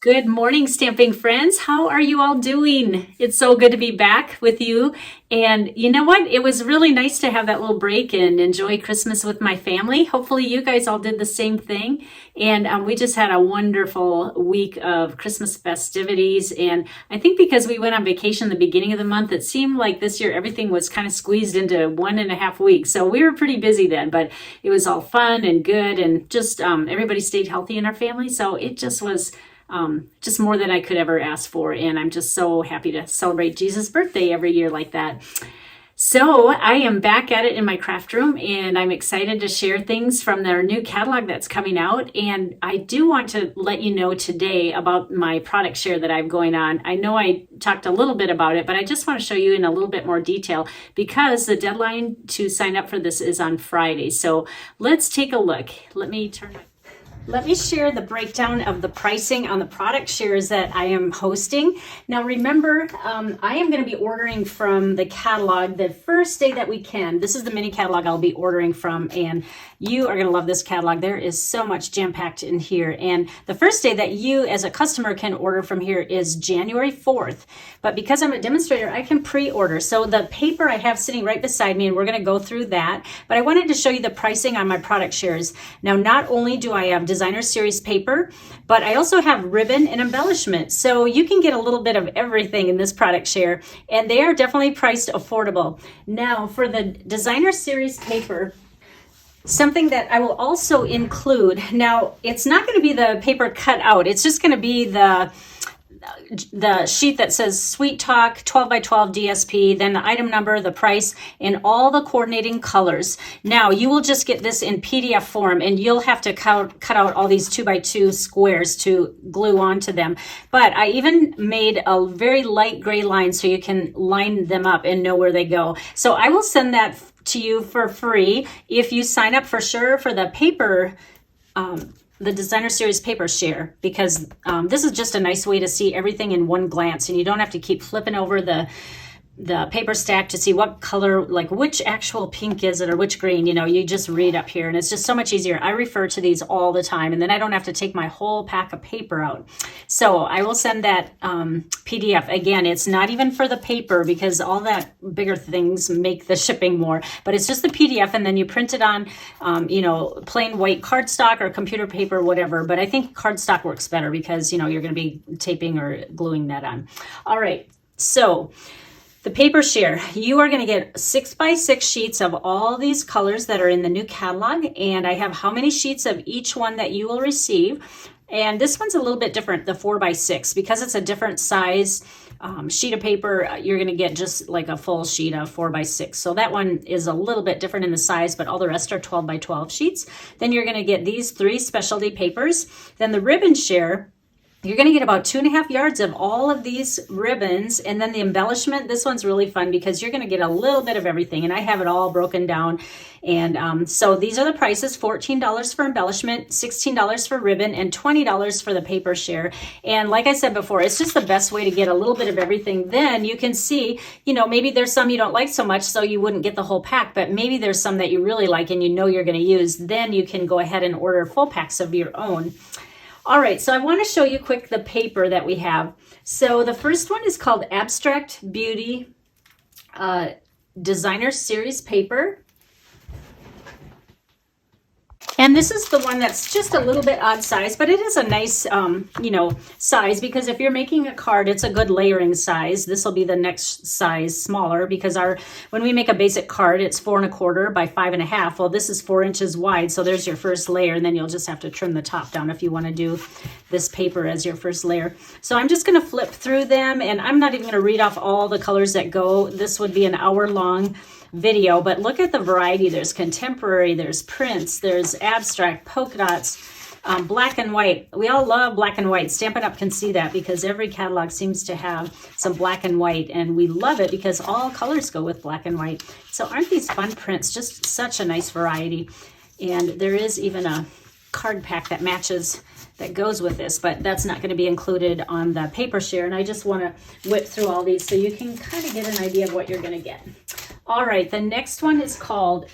Good morning, stamping friends. How are you all doing? It's so good to be back with you. And you know what? It was really nice to have that little break and enjoy Christmas with my family. Hopefully, you guys all did the same thing. And we just had a wonderful week of Christmas festivities. And I think because we went on vacation the beginning of the month, it seemed like this year everything was kind of squeezed into 1.5 weeks. So we were pretty busy then, but it was all fun and good. And just everybody stayed healthy in our family. So it just was just more than I could ever ask for. And I'm just so happy to celebrate Jesus' birthday every year like that. So I am back at it in my craft room, and I'm excited to share things from their new catalog that's coming out. And I do want to let you know today about my product share that I have going on. I know I talked a little bit about it, but I just want to show you in a little bit more detail because the deadline to sign up for this is on Friday. So let's take a look. Let me share the breakdown of the pricing on the product shares that I am hosting. Now remember, I am going to be ordering from the catalog the first day that we can. This is the mini catalog I'll be ordering from, and you are going to love this catalog. There is so much jam-packed in here. And the first day that you as a customer can order from here is January 4th. But because I'm a demonstrator, I can pre-order. So the paper I have sitting right beside me, and we're going to go through that. But I wanted to show you the pricing on my product shares. Now, not only do I have designer series paper, but I also have ribbon and embellishment. So you can get a little bit of everything in this product share, and they are definitely priced affordable. Now, for the designer series paper, something that I will also include, now it's not going to be the paper cut out, it's just going to be the sheet that says Sweet Talk 12 by 12 DSP, then the item number, the price, and all the coordinating colors. Now you will just get this in PDF form, and you'll have to cut out all these 2 by 2 squares to glue onto them. But I even made a very light gray line so you can line them up and know where they go. So I will send that to you for free if you sign up for sure for the paper, the designer series paper share, because this is just a nice way to see everything in one glance, and you don't have to keep flipping over the paper stack to see what color, like which actual pink is it or which green. You just read up here, and it's just so much easier. I refer to these all the time, and then I don't have to take my whole pack of paper out. So I will send that PDF. Again, it's not even for the paper because all that bigger things make the shipping more, but it's just the PDF, and then you print it on plain white cardstock or computer paper, whatever. But I think cardstock works better because you're going to be taping or gluing that on. All right, so the paper share, you are going to get 6 by 6 sheets of all these colors that are in the new catalog, and I have how many sheets of each one that you will receive. And this one's a little bit different, the 4 by 6, because it's a different size sheet of paper. You're going to get just like a full sheet of 4 by 6. So that one is a little bit different in the size, but all the rest are 12 by 12 sheets. Then you're going to get these 3 specialty papers. Then the ribbon share, you're going to get about 2.5 yards of all of these ribbons. And then the embellishment, this one's really fun because you're going to get a little bit of everything. And I have it all broken down. And so these are the prices: $14 for embellishment, $16 for ribbon, and $20 for the paper share. And like I said before, it's just the best way to get a little bit of everything. Then you can see, maybe there's some you don't like so much, so you wouldn't get the whole pack, but maybe there's some that you really like and you're going to use. Then you can go ahead and order full packs of your own. All right, so I want to show you quick the paper that we have. So the first one is called Abstract Beauty Designer Series Paper. And this is the one that's just a little bit odd size, but it is a nice, size, because if you're making a card, it's a good layering size. This will be the next size smaller because when we make a basic card, it's 4 1/4 by 5 1/2. Well, this is 4 inches wide. So there's your first layer, and then you'll just have to trim the top down if you want to do this paper as your first layer. So I'm just going to flip through them, and I'm not even going to read off all the colors that go. This would be an hour-long video, but look at the variety. There's contemporary, there's prints, there's abstract, polka dots, black and white. We all love black and white. Stampin' Up! Can see that because every catalog seems to have some black and white, and we love it because all colors go with black and white. So aren't these fun prints? Just such a nice variety. And there is even a card pack that matches, that goes with this, but that's not going to be included on the paper share. And I just want to whip through all these so you can kind of get an idea of what you're going to get. All right, the next one is called,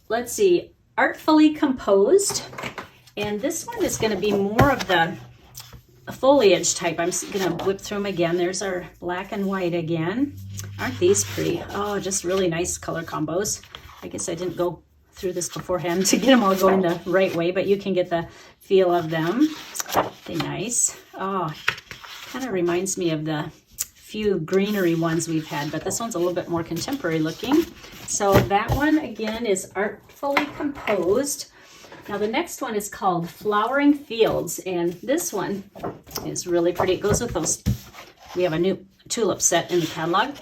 let's see, Artfully Composed. And this one is going to be more of the foliage type. I'm going to whip through them again. There's our black and white again. Aren't these pretty? Oh, just really nice color combos. I guess I didn't go through this beforehand to get them all going the right way, but you can get the feel of them. They're nice. Oh, kind of reminds me of the few greenery ones we've had, but this one's a little bit more contemporary looking. So that one again is artfully composed. Now the next one is called Flowering Fields, and this one is really pretty. It goes with those. We have a new tulip set in the catalog,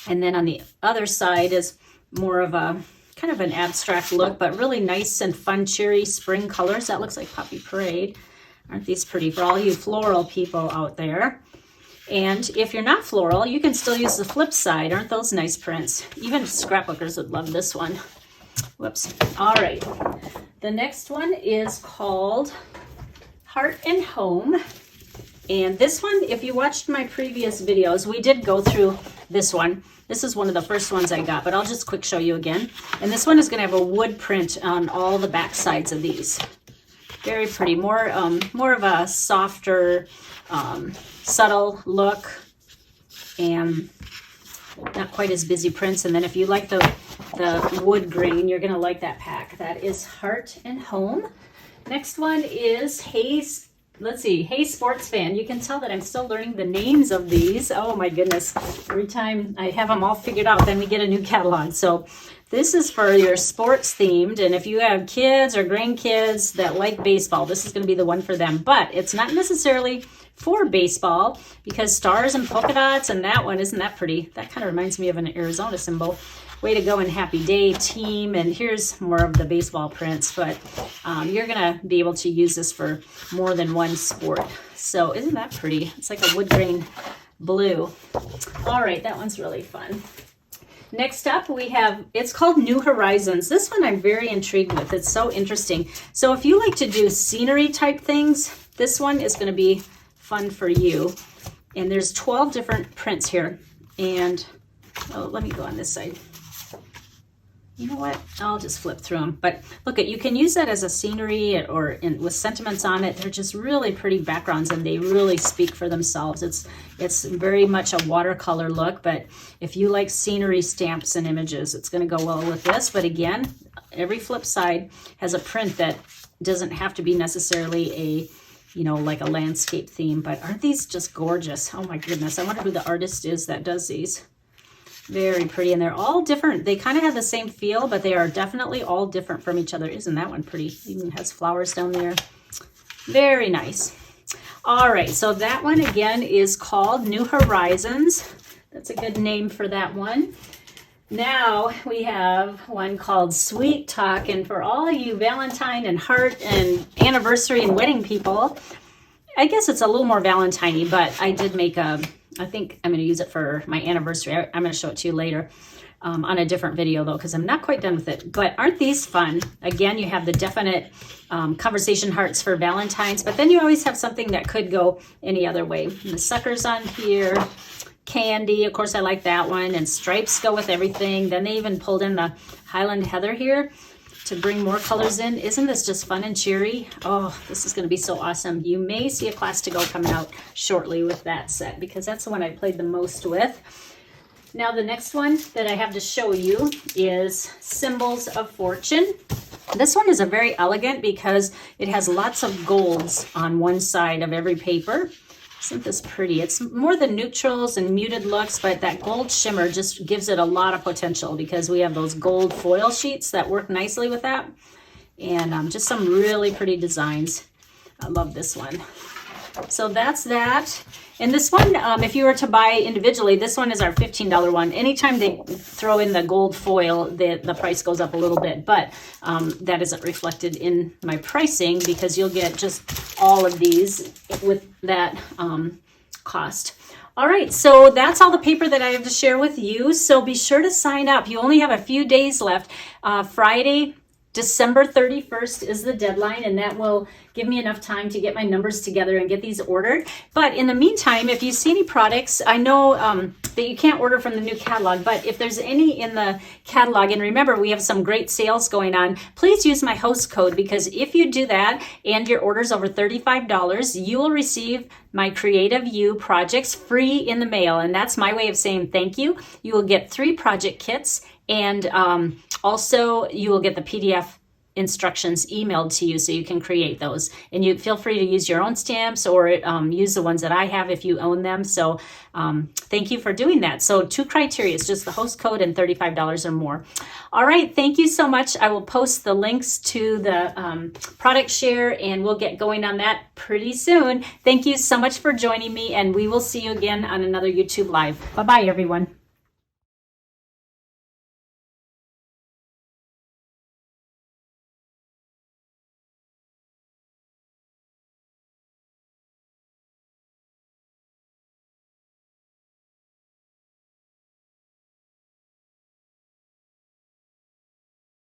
and then on the other side is more of a kind of an abstract look, but really nice and fun cheery spring colors. That looks like Poppy Parade. Aren't these pretty for all you floral people out there? And if you're not floral, you can still use the flip side. Aren't those nice prints? Even scrapbookers would love this one. Whoops. All right. The next one is called Heart and Home. And this one, if you watched my previous videos, we did go through this one. This is one of the first ones I got, but I'll just quick show you again. And this one is going to have a wood print on all the back sides of these. Very pretty, more of a softer, subtle look, and not quite as busy prints. And then if you like the wood grain, you're gonna like that pack. That is Heart and Home. Next one is let's see, Hey Sports Fan. You can tell that I'm still learning the names of these. Oh my goodness. Every time I have them all figured out, then we get a new catalog. So this is for your sports themed, and if you have kids or grandkids that like baseball, this is going to be the one for them. But it's not necessarily for baseball, because stars and polka dots, and that one, isn't that pretty? That kind of reminds me of an Arizona symbol. Way to go and happy day team. And here's more of the baseball prints, but you're going to be able to use this for more than one sport. So isn't that pretty? It's like a wood grain blue. All right, that one's really fun. Next up, we have, it's called New Horizons. This one I'm very intrigued with. It's so interesting. So if you like to do scenery type things, this one is going to be fun for you. And there's 12 different prints here. And let me go on this side. You know what? I'll just flip through them. But look, you can use that as a scenery or with sentiments on it. They're just really pretty backgrounds, and they really speak for themselves. It's very much a watercolor look, but if you like scenery stamps and images, it's going to go well with this. But again, every flip side has a print that doesn't have to be necessarily a, like a landscape theme. But aren't these just gorgeous? Oh my goodness. I wonder who the artist is that does these. Very pretty, and they're all different. They kind of have the same feel, but they are definitely all different from each other. Isn't that one pretty? Even has flowers down there. Very nice. All right, so that one again is called New Horizons. That's a good name for that one. Now we have one called Sweet Talk, and for all you Valentine and heart and anniversary and wedding people, I guess it's a little more Valentine-y, but I did make I think I'm going to use it for my anniversary. I'm going to show it to you later on a different video, though, because I'm not quite done with it. But aren't these fun? Again, you have the definite conversation hearts for Valentine's, but then you always have something that could go any other way. And the suckers on here, candy, of course, I like that one, and stripes go with everything. Then they even pulled in the Highland Heather here to bring more colors in. Isn't this just fun and cheery? Oh, this is going to be so awesome. You may see a class to go coming out shortly with that set, because that's the one I played the most with. Now the next one that I have to show you is Symbols of Fortune. This one is a very elegant because it has lots of golds on one side of every paper. Isn't this pretty? It's more the neutrals and muted looks, but that gold shimmer just gives it a lot of potential because we have those gold foil sheets that work nicely with that. And just some really pretty designs. I love this one. So that's that. And this one, if you were to buy individually, this one is our $15 one. Anytime they throw in the gold foil, the price goes up a little bit, but that isn't reflected in my pricing because you'll get just all of these with that cost. All right, so that's all the paper that I have to share with you. So be sure to sign up. You only have a few days left. Friday December 31st is the deadline, and that will give me enough time to get my numbers together and get these ordered. But in the meantime, if you see any products, I know that you can't order from the new catalog, but if there's any in the catalog, and remember, we have some great sales going on, please use my host code, because if you do that and your order's over $35, you will receive my Creative You projects free in the mail. And that's my way of saying thank you. You will get 3 project kits, and also you will get the PDF instructions emailed to you so you can create those. And you feel free to use your own stamps or use the ones that I have if you own them. So thank you for doing that. So 2 criteria, it's just the host code and $35 or more. All right, thank you so much. I will post the links to the product share, and we'll get going on that pretty soon. Thank you so much for joining me, and we will see you again on another YouTube Live. Bye-bye, everyone.